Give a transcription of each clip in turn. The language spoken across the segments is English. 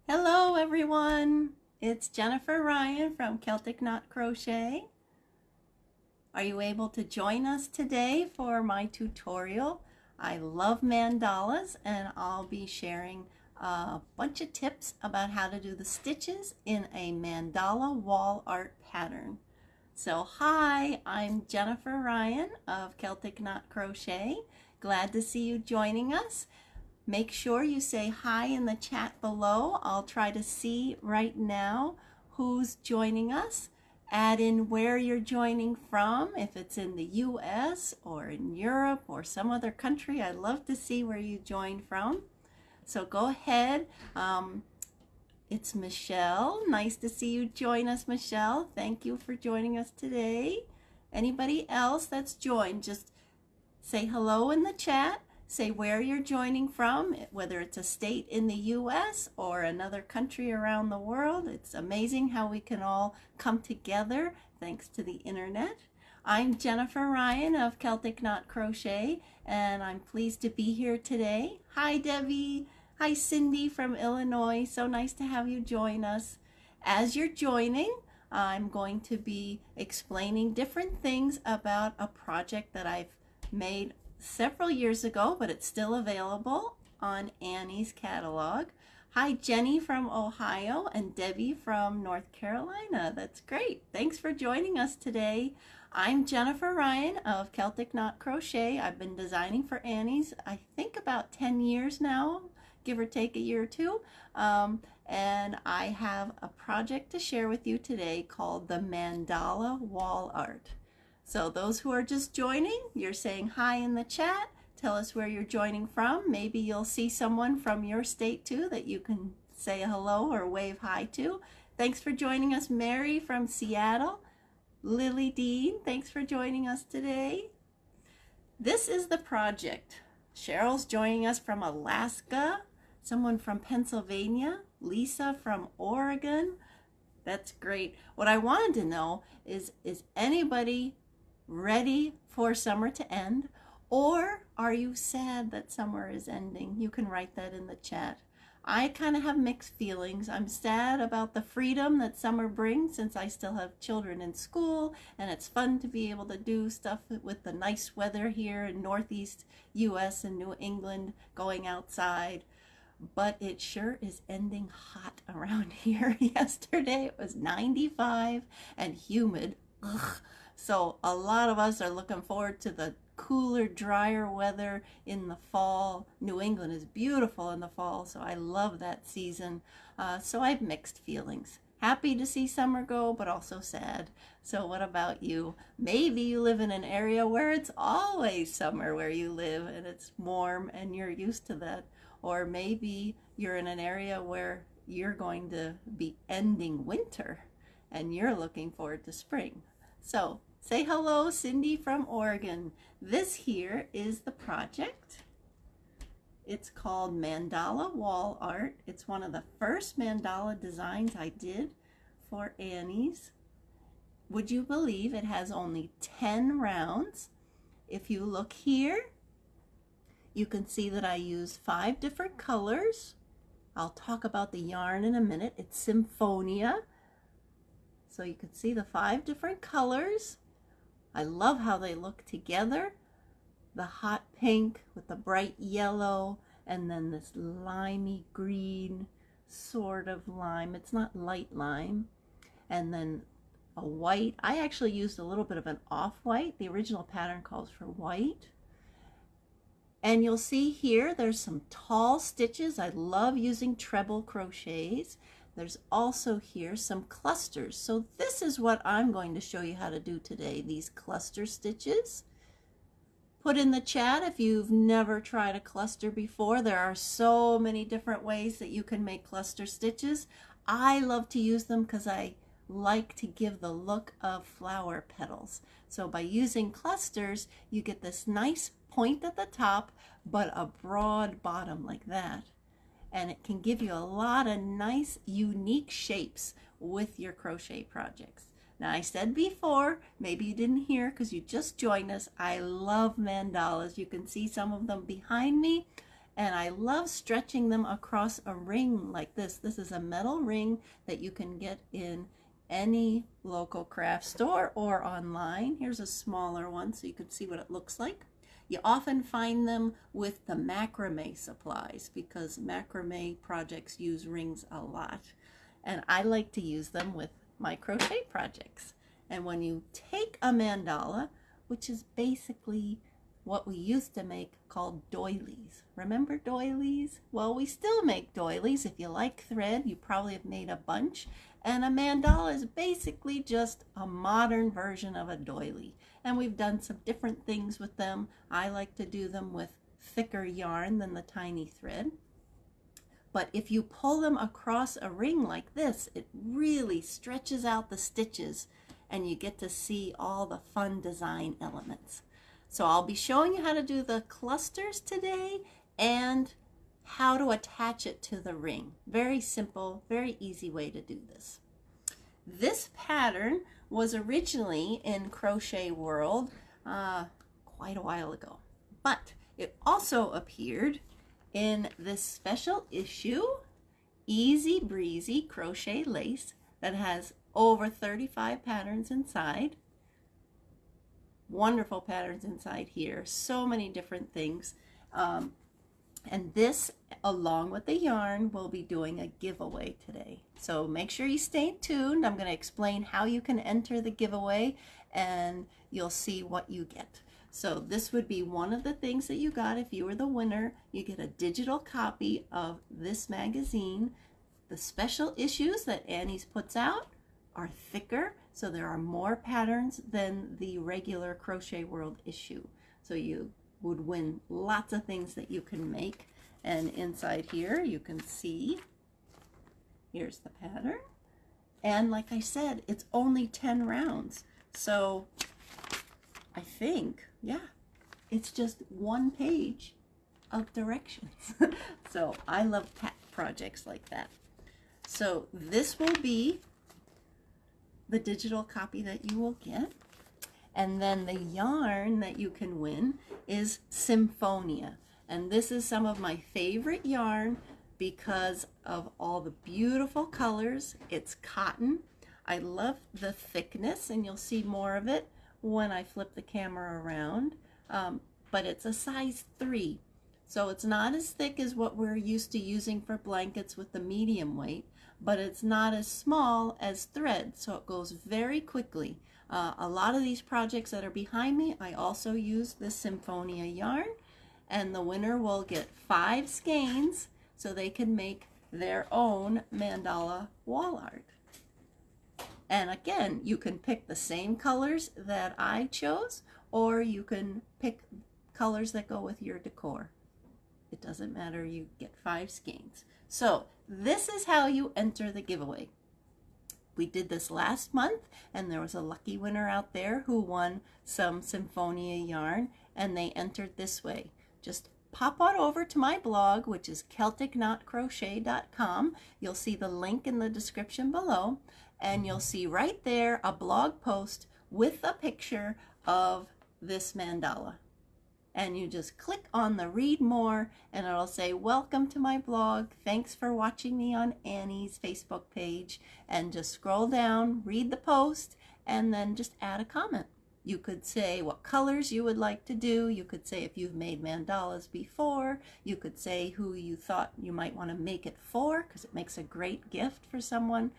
Hello everyone, it's Jennifer Ryan from Celtic Knot Crochet. Are you able to join us today for my tutorial? I love mandalas and I'll be sharing a bunch of tips about how to do the stitches in a mandala wall art pattern. So hi, I'm Jennifer Ryan of Celtic Knot Crochet. Glad to see you joining us. Make sure you say hi in the chat below. I'll try to see right now who's joining us. Add in where you're joining from, if it's in the US or in Europe or some other country. I'd love to see where you joined from. So go ahead. It's Michelle. Nice to see you join us, Michelle. Thank you for joining us today. Anybody else that's joined, just say hello in the chat. Say where you're joining from, whether it's a state in the US or another country around the world. It's amazing how we can all come together thanks to the internet. I'm Jennifer Ryan of Celtic Knot Crochet, and I'm pleased to be here today. Hi, Debbie. Hi, Cindy from Illinois. So nice to have you join us. As you're joining, I'm going to be explaining different things about a project that I've made several years ago, but it's still available on Annie's catalog. Hi, Jenny from Ohio and Debbie from North Carolina. That's great. Thanks for joining us today. I'm Jennifer Ryan of Celtic Knot Crochet. I've been designing for Annie's, I think about 10 years now, give or take a year or two. And I have a project to share with you today called the Mandala Wall Art. So those who are just joining, you're saying hi in the chat. Tell us where you're joining from. Maybe you'll see someone from your state too that you can say hello or wave hi to. Thanks for joining us, Mary from Seattle. Lily Dean, thanks for joining us today. This is the project. Cheryl's joining us from Alaska. Someone from Pennsylvania. Lisa from Oregon. That's great. What I wanted to know is anybody ready for summer to end, or are you sad that summer is ending? You can write that in the chat. I kind of have mixed feelings. I'm sad about the freedom that summer brings since I still have children in school, and it's fun to be able to do stuff with the nice weather here in Northeast US and New England, going outside. But it sure is ending hot around here. Yesterday it was 95 and humid. Ugh. So a lot of us are looking forward to the cooler, drier weather in the fall. New England is beautiful in the fall, so I love that season. So I have mixed feelings. Happy to see summer go, but also sad. So what about you? Maybe you live in an area where it's always summer where you live and it's warm and you're used to that. Or maybe you're in an area where you're going to be ending winter and you're looking forward to spring. So say hello, Cindy from Oregon. This here is the project. It's called Mandala Wall Art. It's one of the first mandala designs I did for Annie's. Would you believe it has only 10 rounds? If you look here, you can see that I used 5 different colors. I'll talk about the yarn in a minute. It's Symphonia. So you can see the 5 different colors. I love how they look together. The hot pink with the bright yellow, and then this limey green, sort of lime. It's not light lime. And then a white. I actually used a little bit of an off-white. The original pattern calls for white. And you'll see here there's some tall stitches. I love using treble crochets. There's also here some clusters. So this is what I'm going to show you how to do today, these cluster stitches. Put in the chat if you've never tried a cluster before. There are so many different ways that you can make cluster stitches. I love to use them because I like to give the look of flower petals. So by using clusters, you get this nice point at the top, but a broad bottom like that. And it can give you a lot of nice, unique shapes with your crochet projects. Now, I said before, maybe you didn't hear because you just joined us, I love mandalas. You can see some of them behind me. And I love stretching them across a ring like this. This is a metal ring that you can get in any local craft store or online. Here's a smaller one so you can see what it looks like. You often find them with the macrame supplies because macrame projects use rings a lot. And I like to use them with my crochet projects. And when you take a mandala, which is basically what we used to make called doilies. Remember doilies? Well, we still make doilies. If you like thread, you probably have made a bunch. And a mandala is basically just a modern version of a doily. And we've done some different things with them. I like to do them with thicker yarn than the tiny thread. But if you pull them across a ring like this, it really stretches out the stitches and you get to see all the fun design elements. So I'll be showing you how to do the clusters today and how to attach it to the ring. Very simple, very easy way to do this. This pattern was originally in Crochet World quite a while ago, but it also appeared in this special issue, Easy Breezy Crochet Lace, that has over 35 patterns inside. Wonderful patterns inside here, so many different things. And this, along with the yarn, we'll be doing a giveaway today. So make sure you stay tuned. I'm going to explain how you can enter the giveaway and you'll see what you get. So this would be one of the things that you got if you were the winner. You get a digital copy of this magazine. The special issues that Annie's puts out are thicker, so there are more patterns than the regular Crochet World issue. So you would win lots of things that you can make. And inside here you can see, here's the pattern. And like I said, it's only 10 rounds. So I think, yeah, it's just one page of directions. So I love projects like that. So this will be the digital copy that you will get. And then the yarn that you can win is Symphonia. And this is some of my favorite yarn because of all the beautiful colors. It's cotton. I love the thickness, and you'll see more of it when I flip the camera around. But it's a size 3. So it's not as thick as what we're used to using for blankets with the medium weight, but it's not as small as thread, so it goes very quickly. A lot of these projects that are behind me, I also use this Symphonia yarn, and the winner will get 5 skeins so they can make their own mandala wall art. And again, you can pick the same colors that I chose, or you can pick colors that go with your decor. It doesn't matter, you get 5 skeins. So this is how you enter the giveaway. We did this last month, and there was a lucky winner out there who won some Symphonia yarn, and they entered this way. Just pop on over to my blog, which is celticknotcrochet.com. You'll see the link in the description below, and you'll see right there a blog post with a picture of this mandala. And you just click on the read more, and it'll say, welcome to my blog. Thanks for watching me on Annie's Facebook page. And just scroll down, read the post, and then just add a comment. You could say what colors you would like to do. You could say if you've made mandalas before. You could say who you thought you might want to make it for, because it makes a great gift for someone.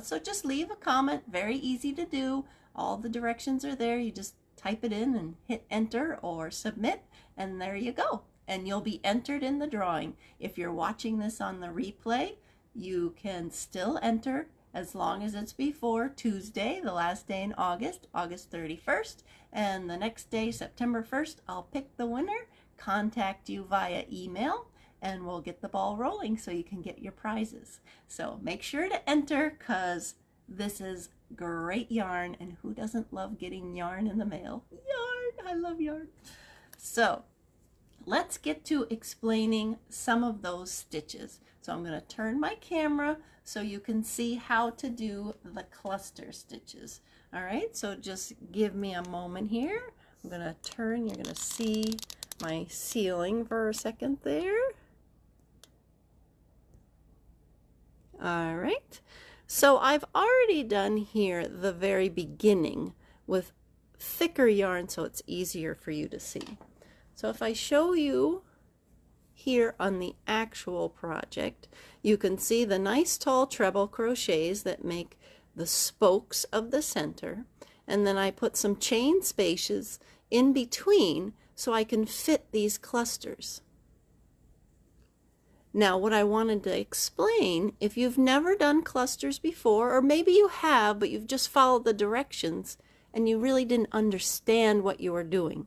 So just leave a comment. Very easy to do. All the directions are there. You just type it in and hit enter or submit, and there you go. And you'll be entered in the drawing. If you're watching this on the replay, you can still enter as long as it's before Tuesday, the last day in August, August 31st. And the next day, September 1st, I'll pick the winner, contact you via email, and we'll get the ball rolling so you can get your prizes. So make sure to enter, because this is great yarn, and who doesn't love getting yarn in the mail? Yarn! I love yarn. So let's get to explaining some of those stitches. So I'm going to turn my camera so you can see how to do the cluster stitches. All right, so just give me a moment here. I'm going to turn, you're going to see my ceiling for a second there. All right. So I've already done here the very beginning with thicker yarn so it's easier for you to see. So if I show you here on the actual project, you can see the nice tall treble crochets that make the spokes of the center, and then I put some chain spaces in between so I can fit these clusters. Now what I wanted to explain, if you've never done clusters before, or maybe you have but you've just followed the directions and you really didn't understand what you were doing,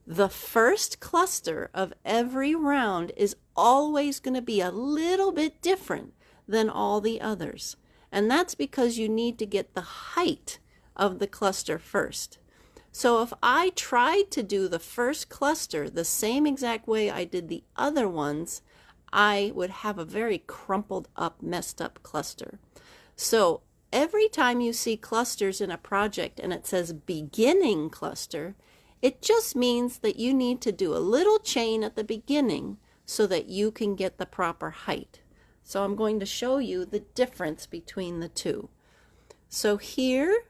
the first cluster of every round is always going to be a little bit different than all the others. And that's because you need to get the height of the cluster first. So if I tried to do the first cluster the same exact way I did the other ones, I would have a very crumpled up, messed up cluster. So every time you see clusters in a project and it says beginning cluster, it just means that you need to do a little chain at the beginning so that you can get the proper height. So I'm going to show you the difference between the two. So here,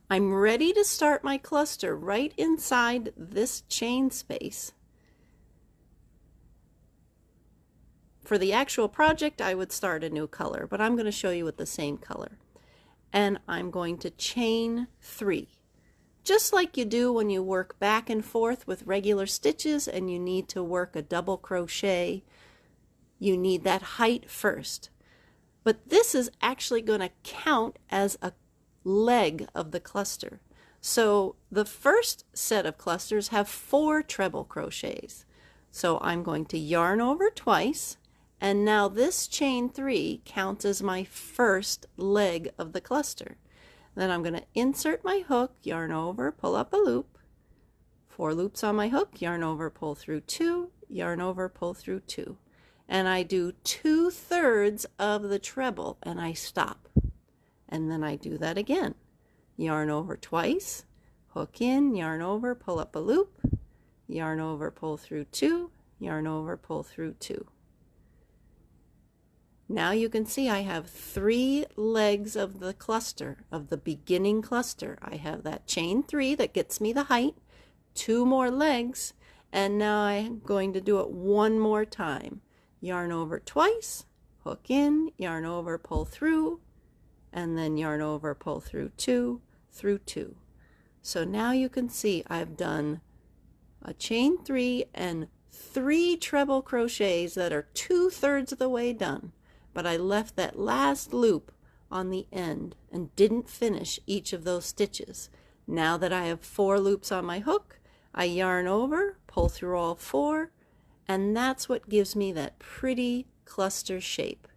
I'm ready to start my cluster right inside this chain space. For the actual project, I would start a new color, but I'm going to show you with the same color. And I'm going to chain 3. Just like you do when you work back and forth with regular stitches and you need to work a double crochet, you need that height first. But this is actually going to count as a leg of the cluster. So the first set of clusters have 4 treble crochets. So I'm going to yarn over twice, and now this chain 3 counts as my first leg of the cluster. Then I'm going to insert my hook, yarn over, pull up a loop, 4 loops on my hook, yarn over, pull through 2, yarn over, pull through 2. And I do 2/3 of the treble and I stop. And then I do that again. Yarn over twice, hook in, yarn over, pull up a loop, yarn over, pull through 2, yarn over, pull through 2. Now you can see I have 3 legs of the cluster, of the beginning cluster. I have that chain 3 that gets me the height, 2 more legs, and now I'm going to do it one more time. Yarn over twice, hook in, yarn over, pull through, and then yarn over, pull through 2, through 2. So now you can see I've done a chain 3 and 3 treble crochets that are 2/3 of the way done. But I left that last loop on the end and didn't finish each of those stitches. Now that I have 4 loops on my hook, I yarn over, pull through all 4, and that's what gives me that pretty cluster shape.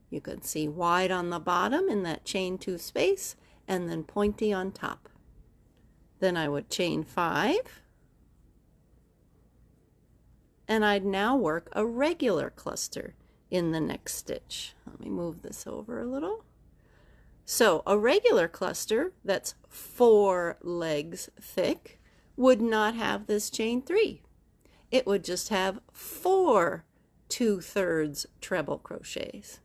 You can see wide on the bottom in that chain 2 space and then pointy on top. Then I would chain 5, and I'd now work a regular cluster in the next stitch. Let me move this over a little. So a regular cluster that's 4 legs thick would not have this chain 3. It would just have 4 2/3 treble crochets.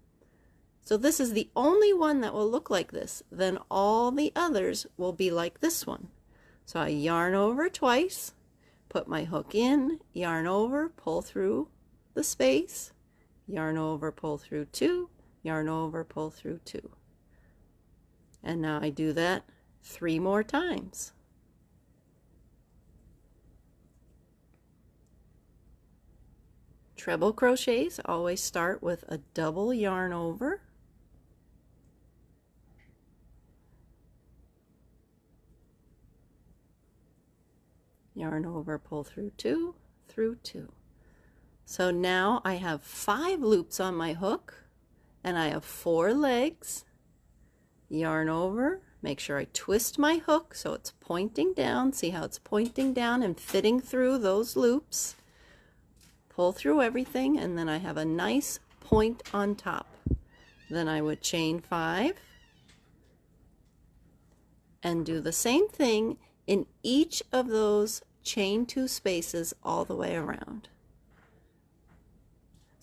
So this is the only one that will look like this. Then all the others will be like this one. So I yarn over twice, put my hook in, yarn over, pull through the space, yarn over, pull through 2, yarn over, pull through 2. And now I do that 3 more times. Treble crochets always start with a double yarn over, yarn over, pull through 2, through 2. So now I have 5 loops on my hook and I have 4 legs. Yarn over, make sure I twist my hook so it's pointing down. See how it's pointing down and fitting through those loops. Pull through everything, and then I have a nice point on top. Then I would chain 5 and do the same thing in each of those chain 2 spaces all the way around.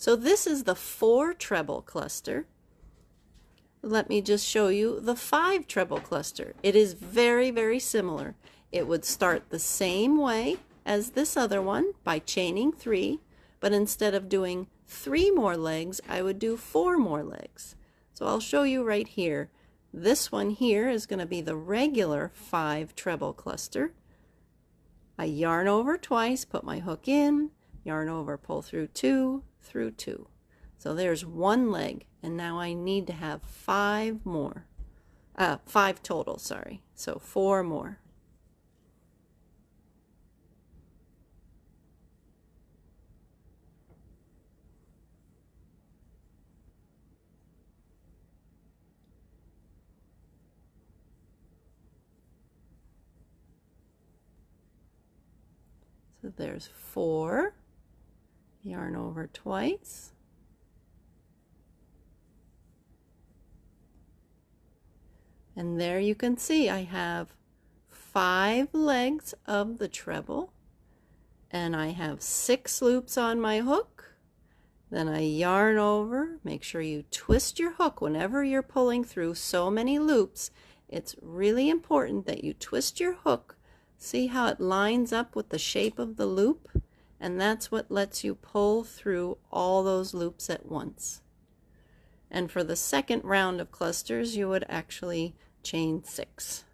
So this is the 4 treble cluster. Let me just show you the 5 treble cluster. It is very, very similar. It would start the same way as this other one by chaining 3, but instead of doing 3 more legs, I would do 4 more legs. So I'll show you right here. This one here is going to be the regular 5 treble cluster. I yarn over twice, put my hook in, yarn over, pull through 2, through 2. So there's 1 leg, and now I need to have 5 more. 5 total, sorry. So 4 more. So there's 4, yarn over twice, and there you can see I have 5 legs of the treble, and I have 6 loops on my hook. Then I yarn over. Make sure you twist your hook whenever you're pulling through so many loops. It's really important that you twist your hook. See how it lines up with the shape of the loop? And that's what lets you pull through all those loops at once. And for the second round of clusters, you would actually chain 6.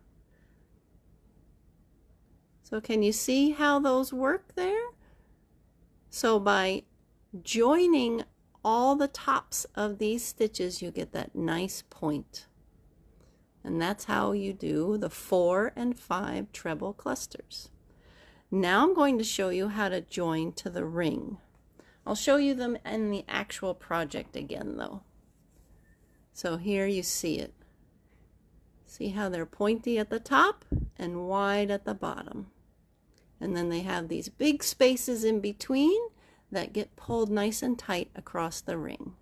So can you see how those work there? So by joining all the tops of these stitches, you get that nice point. And that's how you do the 4 and 5 treble clusters. Now I'm going to show you how to join to the ring. I'll show you them in the actual project again though. So here you see it. See how they're pointy at the top and wide at the bottom. And then they have these big spaces in between that get pulled nice and tight across the ring.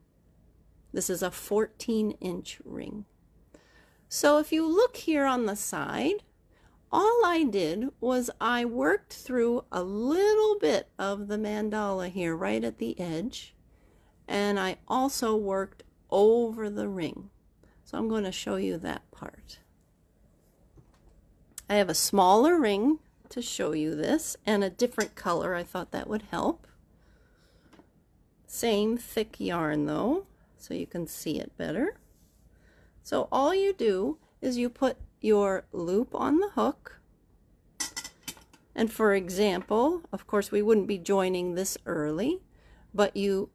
This is a 14-inch ring. So if you look here on the side, all I did was I worked through a little bit of the mandala here right at the edge, and I also worked over the ring. So I'm going to show you that part. I have a smaller ring to show you this and a different color. I thought that would help. Same thick yarn though, so you can see it better. So all you do is you put your loop on the hook, and for example, of course we wouldn't be joining this early, but you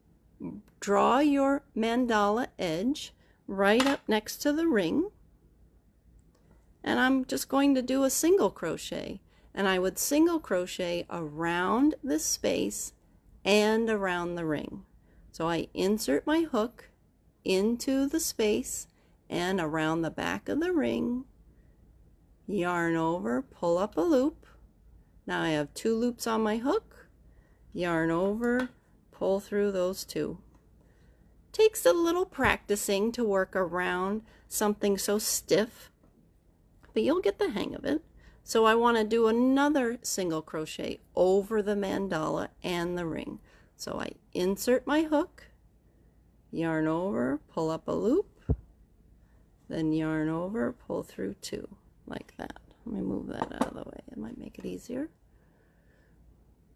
draw your mandala edge right up next to the ring, and I'm just going to do a single crochet, and I would single crochet around this space and around the ring. So I insert my hook into the space and around the back of the ring, yarn over, pull up a loop. Now I have 2 loops on my hook, yarn over, pull through those 2. Takes a little practicing to work around something so stiff, but you'll get the hang of it. So I want to do another single crochet over the mandala and the ring. So I insert my hook, yarn over, pull up a loop, then yarn over, pull through 2, like that. Let me move that out of the way. It might make it easier.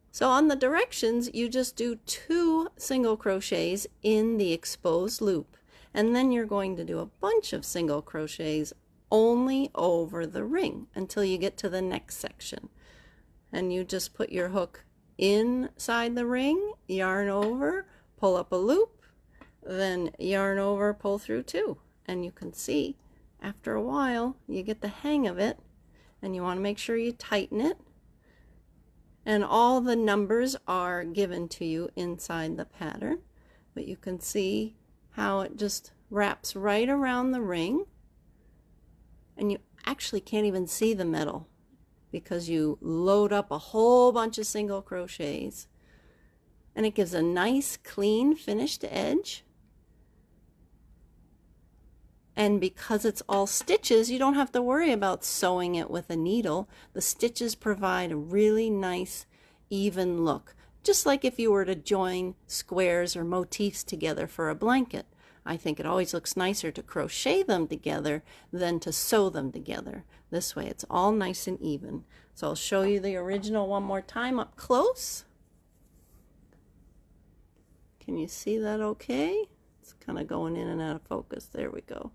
So on the directions, you just do 2 single crochets in the exposed loop, and then you're going to do a bunch of single crochets only over the ring until you get to the next section. And you just put your hook inside the ring, yarn over, pull up a loop, then yarn over, pull through 2. And you can see after a while you get the hang of it, and you want to make sure you tighten it. And all the numbers are given to you inside the pattern, but you can see how it just wraps right around the ring, and you actually can't even see the metal because you load up a whole bunch of single crochets, and it gives a nice clean finished edge. And because it's all stitches, you don't have to worry about sewing it with a needle. The stitches provide a really nice, even look just like if you were to join squares or motifs together for a blanket. I think it always looks nicer to crochet them together than to sew them together. This way it's all nice and even. So I'll show you the original one more time up close. Can you see that okay? It's kind of going in and out of focus. There we go.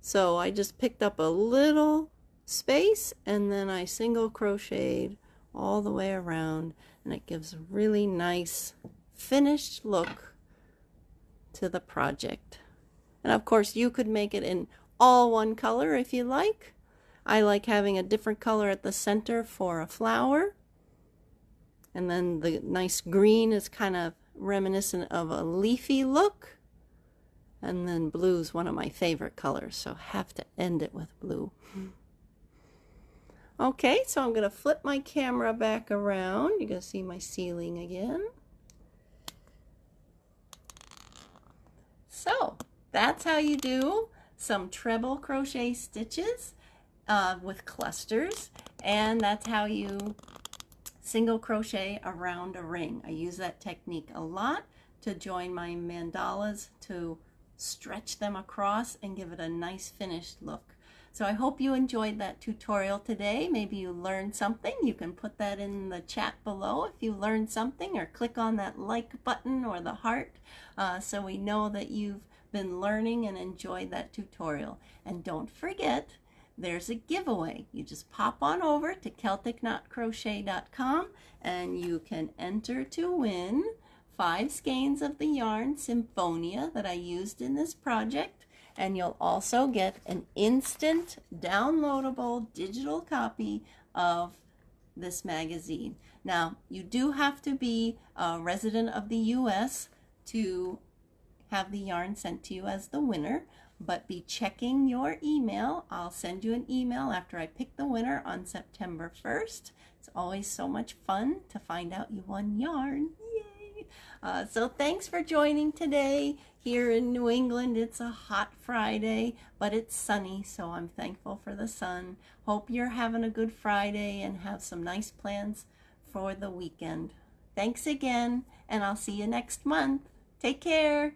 So I just picked up a little space and then I single crocheted all the way around, and it gives a really nice finished look to the project. And of course you could make it in all one color if you like. I like having a different color at the center for a flower, and then the nice green is kind of reminiscent of a leafy look, and then blue's one of my favorite colors, so have to end it with blue. Okay, so I'm going to flip my camera back around. You're going to see my ceiling again. So that's how you do some treble crochet stitches with clusters, and that's how you single crochet around a ring. I use that technique a lot to join my mandalas, to stretch them across and give it a nice finished look. So I hope you enjoyed that tutorial today. Maybe you learned something. You can put that in the chat below if you learned something, or click on that like button or the heart so we know that you've been learning and enjoyed that tutorial. And don't forget, there's a giveaway. You just pop on over to CelticKnotCrochet.com and you can enter to win 5 skeins of the yarn Symphonia that I used in this project. And you'll also get an instant downloadable digital copy of this magazine. Now, you do have to be a resident of the US to have the yarn sent to you as the winner, but be checking your email. I'll send you an email after I pick the winner on September 1st. It's always so much fun to find out you won yarn. Yay! So thanks for joining today. Here in New England, it's a hot Friday, but it's sunny, so I'm thankful for the sun. Hope you're having a good Friday and have some nice plans for the weekend. Thanks again, and I'll see you next month. Take care.